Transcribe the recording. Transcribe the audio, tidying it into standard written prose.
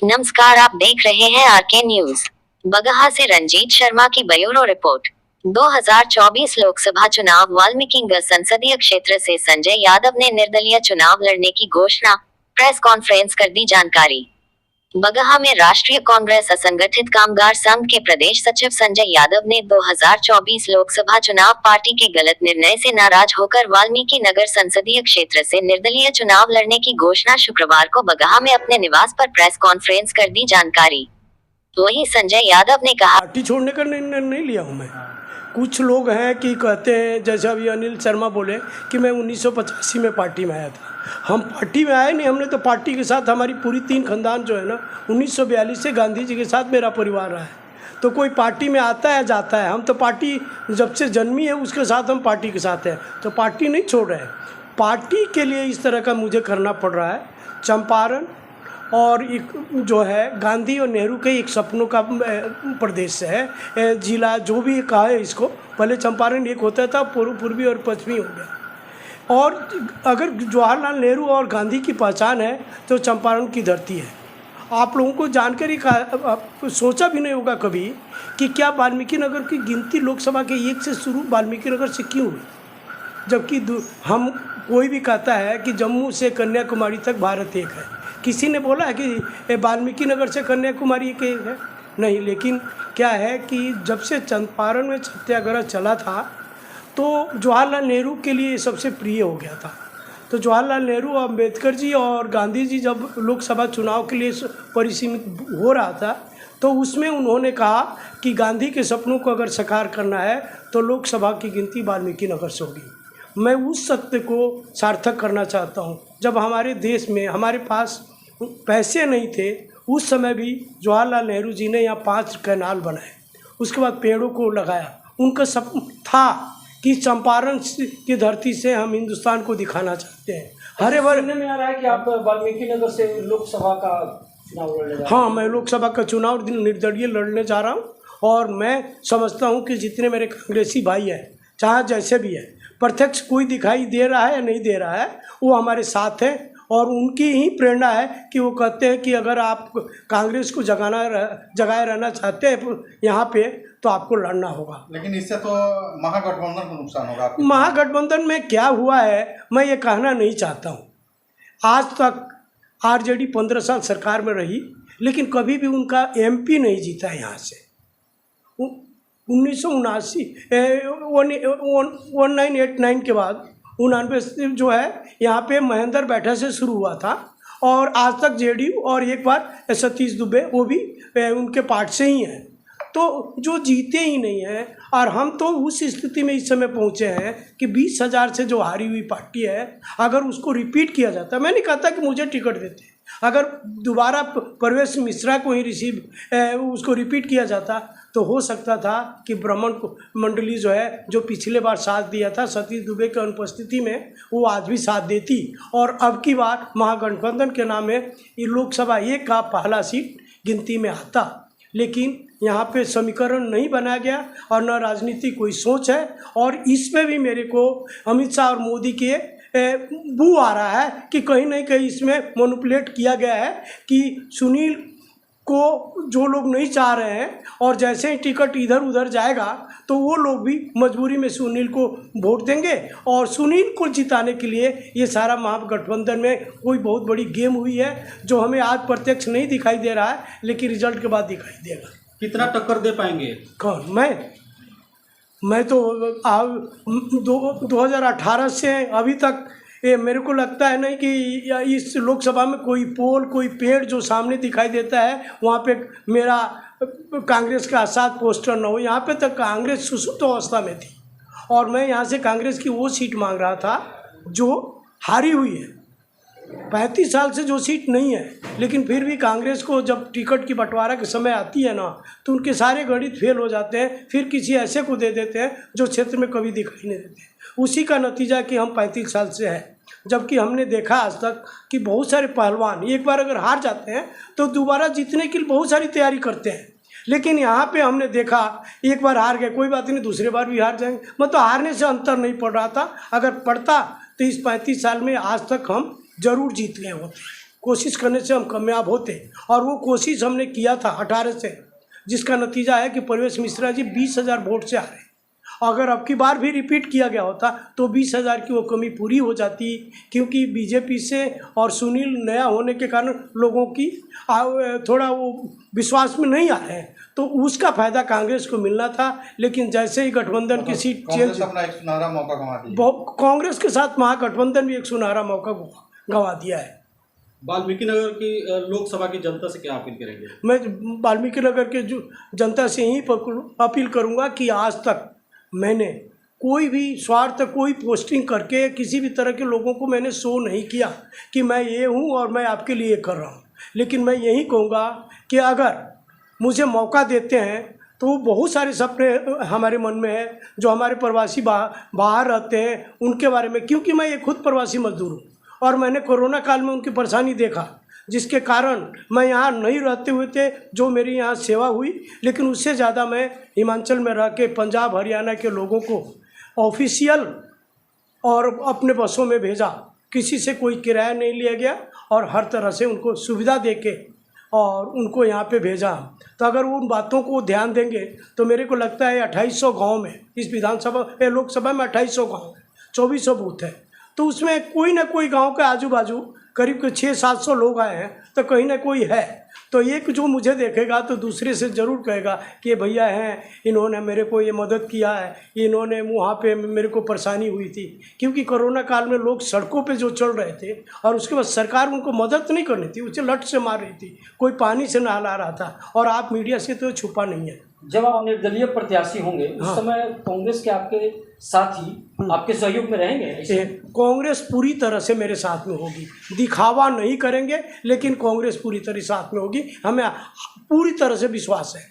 नमस्कार, आप देख रहे हैं आरके न्यूज। बगहा से रंजीत शर्मा की ब्यूरो रिपोर्ट। 2024 लोकसभा चुनाव वाल्मीकिनगर संसदीय क्षेत्र से संजय यादव ने निर्दलीय चुनाव लड़ने की घोषणा, प्रेस कॉन्फ्रेंस कर दी जानकारी। बगहा में राष्ट्रीय कांग्रेस असंगठित कामगार संघ के प्रदेश सचिव संजय यादव ने 2024 लोकसभा चुनाव पार्टी के गलत निर्णय से नाराज होकर वाल्मीकि नगर संसदीय क्षेत्र से निर्दलीय चुनाव लड़ने की घोषणा शुक्रवार को बगहा में अपने निवास पर प्रेस कॉन्फ्रेंस कर दी जानकारी। वहीं संजय यादव ने कहा, पार्टी छोड़ने का निर्णय नहीं लिया हूँ मैं। कुछ लोग हैं कि कहते हैं, जैसे अभी अनिल शर्मा बोले कि मैं 1985 में पार्टी में आया था। हम पार्टी में आए नहीं, हमने तो पार्टी के साथ हमारी पूरी 3 खानदान जो है ना 1942 से गांधी जी के साथ मेरा परिवार रहा है। तो कोई पार्टी में आता है जाता है, हम तो पार्टी जब से जन्मी है उसके साथ हम पार्टी के साथ हैं, तो पार्टी नहीं छोड़ रहे हैं। पार्टी के लिए इस तरह का मुझे करना पड़ रहा है। चंपारण और एक जो है गांधी और नेहरू के एक सपनों का प्रदेश है, जिला जो भी कहा है इसको। पहले चंपारण एक होता था, पूर्वी और पश्चिमी हो गया। और अगर जवाहरलाल नेहरू और गांधी की पहचान है तो चंपारण की धरती है। आप लोगों को जानकारी का सोचा भी नहीं होगा कभी कि क्या वाल्मीकि नगर की गिनती लोकसभा के 1 से शुरू वाल्मीकि नगर से क्यों हुई, जबकि हम कोई भी कहता है कि जम्मू से कन्याकुमारी तक भारत एक है। किसी ने बोला है कि वाल्मीकि नगर से कन्याकुमारी एक है? नहीं। लेकिन क्या है कि जब से चंपारण में सत्याग्रह चला था तो जवाहरलाल नेहरू के लिए सबसे प्रिय हो गया था। तो जवाहरलाल नेहरू, अम्बेडकर जी और गांधी जी जब लोकसभा चुनाव के लिए परिसीमित हो रहा था तो उसमें उन्होंने कहा कि गांधी के सपनों को अगर साकार करना है तो लोकसभा की गिनती वाल्मीकि नगर से होगी। मैं उस सत्य को सार्थक करना चाहता हूँ। जब हमारे देश में हमारे पास पैसे नहीं थे उस समय भी जवाहरलाल नेहरू जी ने यहाँ 5 कैनाल बनाए, उसके बाद पेड़ों को लगाया। उनका सपना था कि चंपारण की धरती से हम हिंदुस्तान को दिखाना चाहते हैं। हरे भरे में आ रहा है कि आप वाल्मीकि नगर से लोकसभा का चुनाव लड़ने जा रहे हैं। हाँ, मैं लोकसभा का चुनाव निर्दलीय लड़ने जा रहा हूँ। और मैं समझता हूँ कि जितने मेरे कांग्रेसी भाई हैं, चाहे जैसे भी है, प्रत्यक्ष कोई दिखाई दे रहा है या नहीं दे रहा है, वो हमारे साथ हैं। और उनकी ही प्रेरणा है कि वो कहते हैं कि अगर आप कांग्रेस को जगाए रहना चाहते हैं यहाँ पे तो आपको लड़ना होगा। लेकिन इससे तो महागठबंधन को नुकसान होगा। महागठबंधन में क्या हुआ है मैं ये कहना नहीं चाहता हूँ। आज तक आरजेडी 15 साल सरकार में रही, लेकिन कभी भी उनका एमपी नहीं जीता यहाँ से। 1979 1989 के बाद 99 जो है यहाँ पे महेंद्र बैठा से शुरू हुआ था और आज तक जेडीयू और एक बार सतीश दुबे, वो भी उनके पार्ट से ही हैं। तो जो जीते ही नहीं हैं। और हम तो उस स्थिति में इस समय पहुँचे हैं कि 20,000 से जो हारी हुई पार्टी है, अगर उसको रिपीट किया जाता, मैं नहीं कहता कि मुझे टिकट देते, अगर दोबारा परवेश मिश्रा को ही उसको रिपीट किया जाता तो हो सकता था कि ब्राह्मण मंडली जो है, जो पिछले बार साथ दिया था सतीश दुबे की अनुपस्थिति में, वो आज भी साथ देती और अब की बार महागठबंधन के नाम में ये लोकसभा 1 का पहला सीट गिनती में आता। लेकिन यहाँ पे समीकरण नहीं बनाया गया और न राजनीति कोई सोच है। और इसमें भी मेरे को अमित शाह और मोदी के बू आ रहा है कि कहीं ना कहीं इसमें मैनिपुलेट किया गया है कि सुनील को जो लोग नहीं चाह रहे हैं और जैसे ही टिकट इधर उधर जाएगा तो वो लोग भी मजबूरी में सुनील को वोट देंगे। और सुनील को जिताने के लिए ये सारा महागठबंधन में कोई बहुत बड़ी गेम हुई है जो हमें आज प्रत्यक्ष नहीं दिखाई दे रहा है, लेकिन रिजल्ट के बाद दिखाई देगा। कितना टक्कर दे पाएंगे? कौन? मैं तो 2018 से अभी तक ये मेरे को लगता है नहीं कि इस लोकसभा में कोई पोल, कोई पेड़ जो सामने दिखाई देता है वहाँ पे मेरा कांग्रेस का साथ पोस्टर न हो। यहाँ पे तक कांग्रेस सुसुप्त अवस्था में थी और मैं यहाँ से कांग्रेस की वो सीट मांग रहा था जो हारी हुई है। 35 साल से जो सीट नहीं है, लेकिन फिर भी कांग्रेस को जब टिकट की बंटवारा के समय आती है ना तो उनके सारे गणित फेल हो जाते हैं, फिर किसी ऐसे को दे देते हैं जो क्षेत्र में कभी दिखाई नहीं देते। उसी का नतीजा कि हम 35 साल से हैं, जबकि हमने देखा आज तक कि बहुत सारे पहलवान एक बार अगर हार जाते हैं तो दोबारा जीतने के लिए बहुत सारी तैयारी करते हैं। लेकिन यहाँ पे हमने देखा एक बार हार गए, कोई बात नहीं, दूसरे बार भी हार जाएंगे। मतलब हारने से अंतर नहीं पड़ रहा था। अगर पड़ता तो इस 35 साल में आज तक हम जरूर जीत गए होते। कोशिश करने से हम कामयाब होते, और वो कोशिश हमने किया था 18 से, जिसका नतीजा है कि परवेश मिश्रा जी 20,000 वोट से आ रहे हैं। अगर अब की बार भी रिपीट किया गया होता तो 20,000 की वो कमी पूरी हो जाती, क्योंकि बीजेपी से और सुनील नया होने के कारण लोगों की थोड़ा वो विश्वास में नहीं आ रहे हैं, तो उसका फायदा कांग्रेस को मिलना था। लेकिन जैसे ही गठबंधन की सीट चेंज, अपना एक सुनहरा मौका गंवा दिया। कांग्रेस के साथ महागठबंधन भी एक सुनहरा मौका गंवा दिया है। वाल्मीकि नगर की लोकसभा की जनता से क्या अपील करेंगे? मैं वाल्मीकि नगर के जो जनता से यही अपील करूंगा कि आज तक मैंने कोई भी स्वार्थ, कोई पोस्टिंग करके किसी भी तरह के लोगों को मैंने शो नहीं किया कि मैं ये हूँ और मैं आपके लिए कर रहा हूँ। लेकिन मैं यही कहूँगा कि अगर मुझे मौका देते हैं तो बहुत सारे सपने हमारे मन में है, जो हमारे प्रवासी बाहर रहते हैं उनके बारे में, क्योंकि मैं ये खुद प्रवासी मजदूर हूँ और मैंने कोरोना काल में उनकी परेशानी देखा, जिसके कारण मैं यहाँ नहीं रहते हुए थे जो मेरी यहाँ सेवा हुई, लेकिन उससे ज़्यादा मैं हिमाचल में रह के पंजाब हरियाणा के लोगों को ऑफिशियल और अपने बसों में भेजा, किसी से कोई किराया नहीं लिया गया और हर तरह से उनको सुविधा देके और उनको यहाँ पे भेजा। तो अगर वो उन बातों को ध्यान देंगे तो मेरे को लगता है 2800 गाँव में, इस विधानसभा लोकसभा में 2800 गाँव है, 2400 बूथ है, तो उसमें कोई ना कोई गांव के आजू बाजू करीब 600-700 लोग आए हैं, तो कहीं ना कोई है। तो एक जो मुझे देखेगा तो दूसरे से ज़रूर कहेगा कि ये भैया हैं, इन्होंने मेरे को ये मदद किया है, इन्होंने वहाँ पे मेरे को परेशानी हुई थी, क्योंकि कोरोना काल में लोग सड़कों पे जो चल रहे थे और उसके बाद सरकार उनको मदद नहीं करनी थी, उसे लट से मार रही थी, कोई पानी से नहला रहा था, और आप मीडिया से तो छुपा नहीं है। जब आप निर्दलीय प्रत्याशी होंगे उस हाँ। समय कांग्रेस के आपके साथी आपके सहयोग में रहेंगे? कांग्रेस पूरी तरह से मेरे साथ में होगी, दिखावा नहीं करेंगे, लेकिन कांग्रेस पूरी तरह साथ में होगी, हमें पूरी तरह से विश्वास है।